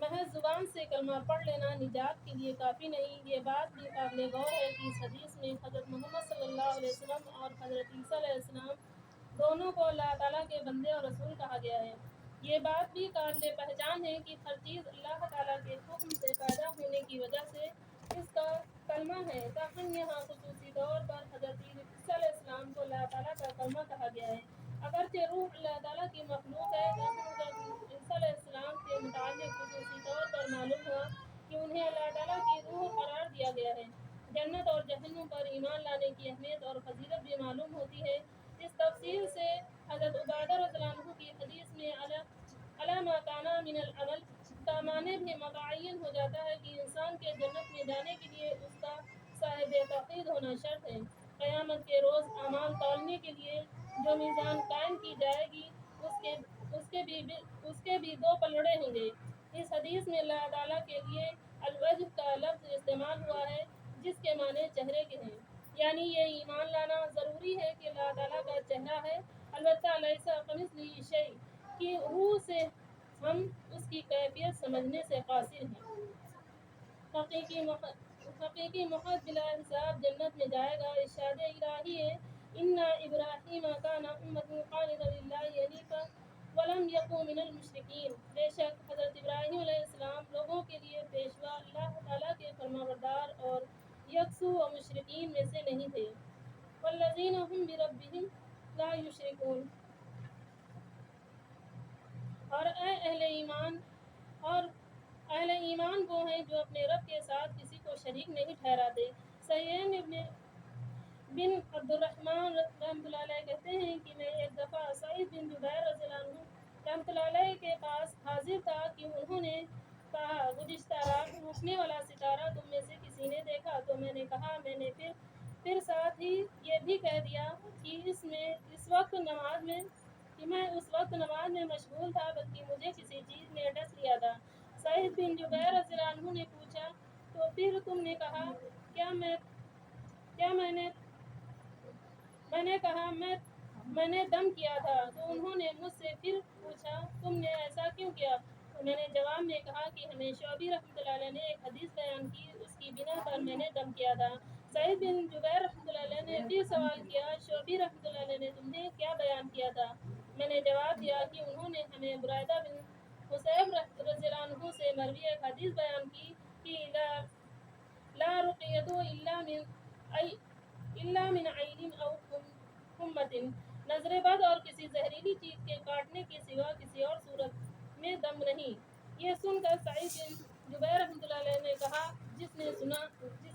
محض زبان سے کلمہ پڑھ لینا نجات کے لیے کافی نہیں۔ یہ بات بھی قابل غور ہے کہ اس حدیث میں حضرت محمد صلی اللہ علیہ وسلم اور حضرت عیسیٰ علیہ السلام دونوں کو اللہ تعالیٰ کے بندے اور رسول کہا گیا ہے۔ یہ بات بھی قابل پہچان ہے کہ ہر چیز اللہ تعالیٰ کے حکم سے پیدا ہونے کی وجہ سے اس کا کلمہ ہے، تاہم یہاں خصوصی طور پر حضرت عیسیٰ علیہ السلام کو اللہ تعالیٰ کا کلمہ کہا گیا ہے۔ اگرچہ روح اللہ تعالیٰ کی مخلوق ہے، تاہم حضرت عیسیٰ علیہ السلام کے متعلق خصوصی طور پر معلوم ہوا کہ انہیں اللہ تعالیٰ کی روح قرار دیا گیا ہے۔ جنت اور جہنم پر ایمان لانے کی اہمیت اور فضیلت بھی معلوم ہوتی ہے۔ اس تفصیل سے حضرت عبادہ رضی اللہ عنہ کی حدیث میں علی ما کان من العمل کا معنی بھی متعین ہو جاتا ہے کہ انسان کے جنت میں جانے کے لیے اس کا صاحب توحید ہونا شرط ہے۔ قیامت کے روز اعمال تولنے کے لیے جو میزان قائم کی جائے گی اس کے بھی دو پلڑے ہوں گے۔ اس حدیث میں اللہ تعالیٰ کے لیے الوجہ کا لفظ استعمال ہوا ہے جس کے معنی چہرے کے ہیں، یعنی یہ ایمان لانا ضروری ہے کہ اللہ تعالیٰ کا چہرہ ہے، البتہ لیس کمثلہ شیء کی روح سے ہم اس کی کیفیت سمجھنے سے قاصر ہیں۔ حقیقی محب بلا حساب جنت میں جائے گا۔ ارشاد الہی ہے، ان ابراہیم کان امۃ قانتا للہ حنیفا ولم یک من المشرکین۔ بے شک حضرت ابراہیم علیہ السلام لوگوں کے لیے پیشوا، اللہ تعالیٰ کے فرمانبردار اور یکسو و مشرکین میں سے نہیں تھے۔ والذین هم بربهم لا یشرکون۔ اور اہل ایمان وہ ہیں جو اپنے رب کے ساتھ کسی کو شریک نہیں ٹھہراتے۔ سعید بن عبد الرحمن رحمۃ اللہ علیہ کہتے ہیں کہ میں ایک دفعہ سعید بن جبیر رضی اللہ عنہ رحمۃ اللہ علیہ کے پاس حاضر تھا کہ انہوں نے کہا، گزشتہ رات روشنے والا ستارہ تم میں سے کسی نے دیکھا؟ تو میں نے کہا، میں نے پھر ساتھ ہی یہ بھی کہہ دیا کہ میں اس وقت نماز میں مشغول تھا، بلکہ مجھے کسی چیز نے ڈس لیا تھا۔ سعید بن جبیر رضی اللہ عنہ نے پوچھا، تو پھر تم نے کہا کیا؟ میں نے کہا میں نے دم کیا تھا۔ تو انہوں نے مجھ سے پھر پوچھا، تم نے ایسا کیوں کیا؟ تو میں نے جواب میں کہا کہ ہمیں شعبی رحمۃ اللہ علیہ نے ایک حدیث بیان کی، اس کی بنا پر میں نے دم کیا تھا۔ سعید بن جبیر رحمۃ اللہ علیہ نے پھر سوال کیا، شعبی رحمۃ اللہ علیہ نے تمہیں کیا بیان کیا تھا؟ میں نے جواب دیا کہ انہوں نے ہمیں برائدہ بن حصیب رضی اللہ عنہ سے مروی ایک حدیث بیان کی کہ لا رقیۃ الا من عین او حمۃ، نظر بد اور کسی زہریلی چیز کے کاٹنے کے سوا کسی اور صورت میں دم نہیں۔ یہ سن کر سعید بن جبیر رحمۃ اللہ علیہ نے کہا، جس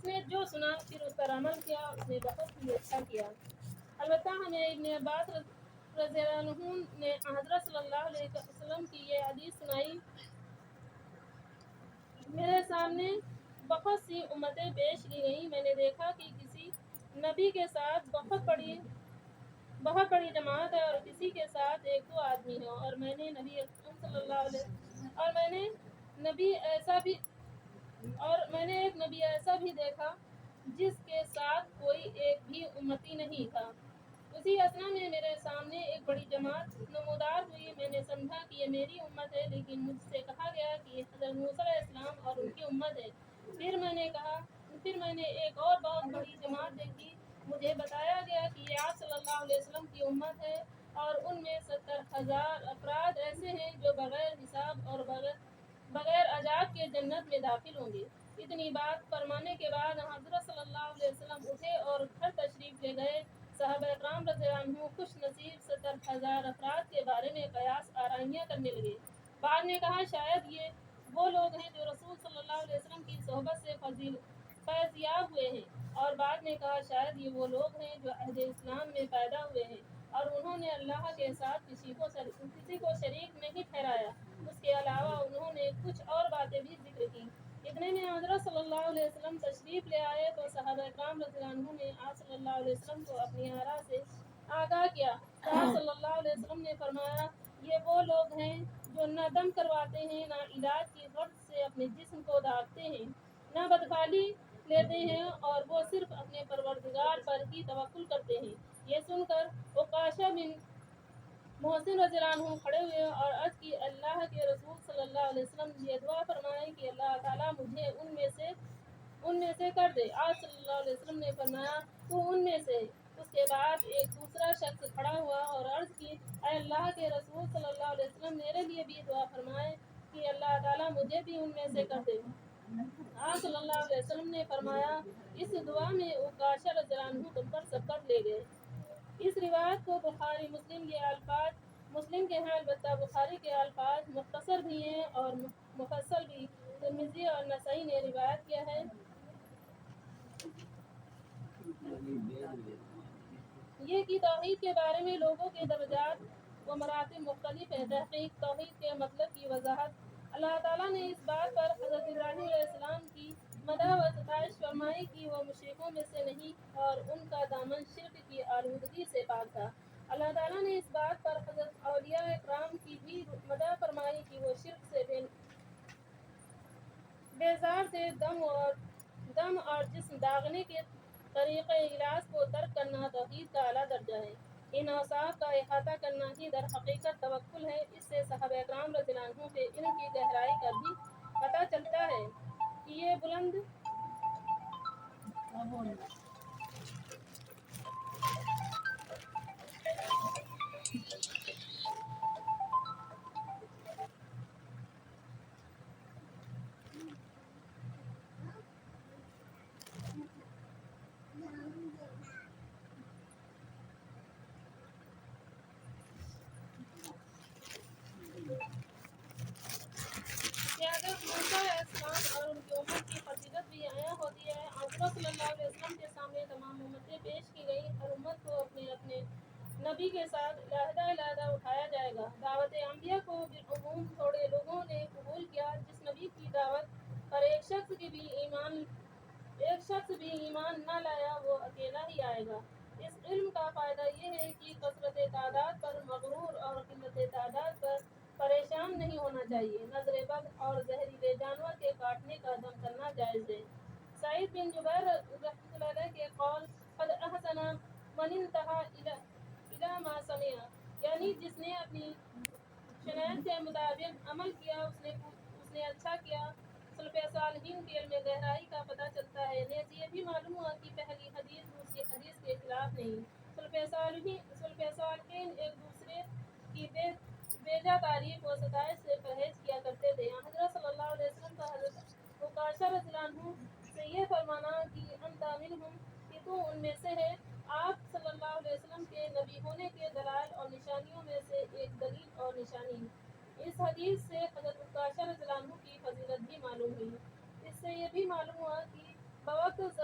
نے جو سنا پھر اس پر عمل کیا، اس نے بہت ہی اچھا کیا۔ البتہ ہمیں ابن عباس رضی اللہ عنہ نے حضرت صلی اللہ علیہ وسلم کی یہ حدیث سنائی، میرے سامنے بہت سی امتیں پیش کی گئیں، میں نے دیکھا کہ کسی نبی کے ساتھ بہت بڑی جماعت ہے اور کسی کے ساتھ ایک دو آدمی ہیں، اور میں نے ایک نبی ایسا بھی دیکھا جس کے ساتھ کوئی ایک بھی امتی نہیں تھا۔ اسی اثنا میں میرے سامنے ایک بڑی جماعت نمودار ہوئی، میں نے سمجھا کہ یہ میری امت ہے، لیکن مجھ سے کہا گیا کہ یہ حضرت موسیٰ علیہ السلام اور ان کی امت ہے۔ پھر میں نے ایک اور بہت بڑی جماعت دیکھی، مجھے بتایا گیا کہ یہ آپ صلی اللہ علیہ وسلم کی امت ہے، اور ان میں 70,000 افراد ایسے ہیں جو بغیر حساب اور بغیر عذاب کے جنت میں داخل ہوں گے۔ اتنی بات فرمانے کے بعد حضرت صلی اللہ علیہ وسلم اٹھے اور گھر تشریف لے گئے۔ صحابہ اکرام رضی اللہ عنہ خوش نصیب 70,000 افراد کے بارے میں قیاس آرائیاں کرنے لگے۔ بعد نے کہا، شاید یہ وہ لوگ ہیں جو رسول صلی اللہ علیہ وسلم کی صحبت سے فیض یاب ہوئے ہیں، اور بعد نے کہا شاید یہ وہ لوگ ہیں جو عہد اسلام میں پیدا ہوئے ہیں اور انہوں نے اللہ کے ساتھ کسی کو شریک نہیں ٹھہرایا۔ اس کے علاوہ انہوں نے کچھ اور باتیں بھی ذکر کی۔ اتنے میں حضرت صلی اللہ علیہ وسلم تشریف لے آئے تو صحابہ اکرام رضی اللہ عنہ نے آپ صلی اللہ علیہ وسلم کو اپنی آراء سے آگاہ کیا۔ آپ صلی اللہ علیہ وسلم نے فرمایا، یہ وہ لوگ ہیں جو نہ دم کرواتے ہیں، نہ علاج کی غرض سے اپنے جسم کو داغتے ہیں، نہ بدخوالی لیتے ہیں، اور وہ صرف اپنے پروردگار پر ہی توکل کرتے ہیں۔ یہ سن کر عکاشہ بن محسن رضی اللہ عنہ کھڑے ہوئے اور عرض کی اللہ کے رسول صلی اللہ علیہ وسلم یہ دعا فرمائیں کہ اللہ تعالیٰ مجھے ان میں سے کر دے۔ آپ صلی اللہ علیہ وسلم نے فرمایا تو ان میں سے۔ اس کے بعد ایک دوسرا شخص کھڑا ہوا اور عرض کی اے اللہ کے رسول صلی اللہ علیہ وسلم میرے لیے بھی دعا فرمائیں کہ اللہ تعالیٰ مجھے بھی ان میں سے کر دے۔ آپ صلی اللہ علیہ وسلم نے فرمایا اس دعا میں عکاشہ رضی اللہ عنہ تم پر سبقت لے گئے۔ اس روایت کو بخاری مسلم کے الفاظ مسلم کے ہیں، البتہ بخاری کے الفاظ مختصر بھی ہیں اور مفصل بھی۔ ترمذی اور نسائی نے روایت کیا ہے۔ یہ کہ توحید کے بارے میں لوگوں کے درجات و مراتب مختلف ہیں۔ تحقیق توحید کے مطلب کی وضاحت۔ اللہ تعالیٰ نے اس بات پر حضرت ابراہیم علیہ السلام کی مدح و ستائش فرمائی کہ وہ مشرکوں میں سے نہیں اور ان کا دامن شرک کی آلودگی سے پاک تھا۔ اللہ تعالیٰ نے اس بات پر حضرت اولیاء کرام کی بھی مدح فرمائی کہ وہ شرک سے بیزار تھے۔ دم اور جسم داغنے کے طریقۂ علاج کو ترک کرنا توحید کا اعلیٰ درجہ ہے۔ ان اوصاف کا احاطہ کرنا ہی در حقیقت توکل ہے۔ اس سے صحابہ کرام رضی اللہ عنہ کے علم کی گہرائی کا بھی پتہ چلتا ہے کہ یہ بلند قیادت موسیٰ علیہ السلام اور ان کی امت کی فضیلت بھی عیاں ہوتی ہے۔ حضرت صلی اللہ علیہ وسلم کے سامنے تمام امتیں پیش کی گئی۔ ہر امت کو اپنے اپنے نبی کے ساتھ علیحدہ علیحدہ اٹھایا جائے گا۔ دعوت انبیاء کو بالعموم تھوڑے لوگوں نے قبول کیا۔ جس نبی کی دعوت پر ایک شخص بھی ایمان نہ لایا وہ اکیلا ہی آئے گا۔ اس علم کا فائدہ یہ ہے کہ کثرت تعداد پر مغرور اور قلت تعداد پر پریشان نہیں ہونا چاہیے۔ نظر بد اور زہریلے جانور کے کاٹنے کا دم کرنا جائز ہے۔ سعید بن جبیر رحمۃ اللہ علیہ کے قول قد احسن من انتہى الی ما سمع، یعنی جس نے اپنی شناخت کے مطابق عمل کیا اس نے اچھا کیا۔ سلف صالحین کے علم گہرائی کا پتہ چلتا ہے۔ نیز یہ بھی معلوم ہوا کہ پہلی حدیث دوسری حدیث کے خلاف نہیں۔ سلف صالحین ایک دوسرے کی بیجا تعریف و ستائش سے پرہیز کیا کرتے تھے۔ حضرت صلی اللہ علیہ وسلم کا حضرت عکاشہ رضی اللہ عنہ سے یہ فرمانا کہ انت منہم، کہ تو ان میں سے ہے، آپ صلی اللہ علیہ وسلم کے نبی ہونے کے دلائل اور نشانیوں میں سے ایک دلیل اور نشانی۔ اس حدیث سے حضرت عکاشہ رضی اللہ عنہ کی فضیلت بھی معلوم ہوئی۔ اس سے یہ بھی معلوم ہوا کہ بوقت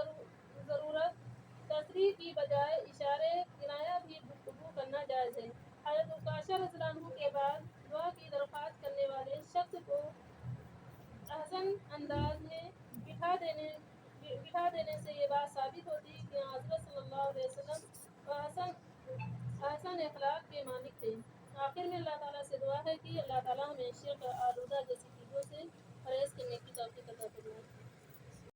ضرورت تصریح کی بجائے اشارے کنایہ بھی گفتگو کرنا جائز ہے۔ حضرت عکاشہ رضی اللہ عنہ کے بعد دعا کی درخواست کرنے والے شخص کو احسن انداز میں بٹھا دینے سے یہ بات ثابت ہوتی ہے کہ حضرت صلی اللہ علیہ وسلم احسن اخلاق کے مالک تھے۔ آخر میں اللہ تعالیٰ سے دعا ہے کہ اللہ تعالیٰ ہمیں شرک آلودہ جیسی چیزوں سے پرہیز کرنے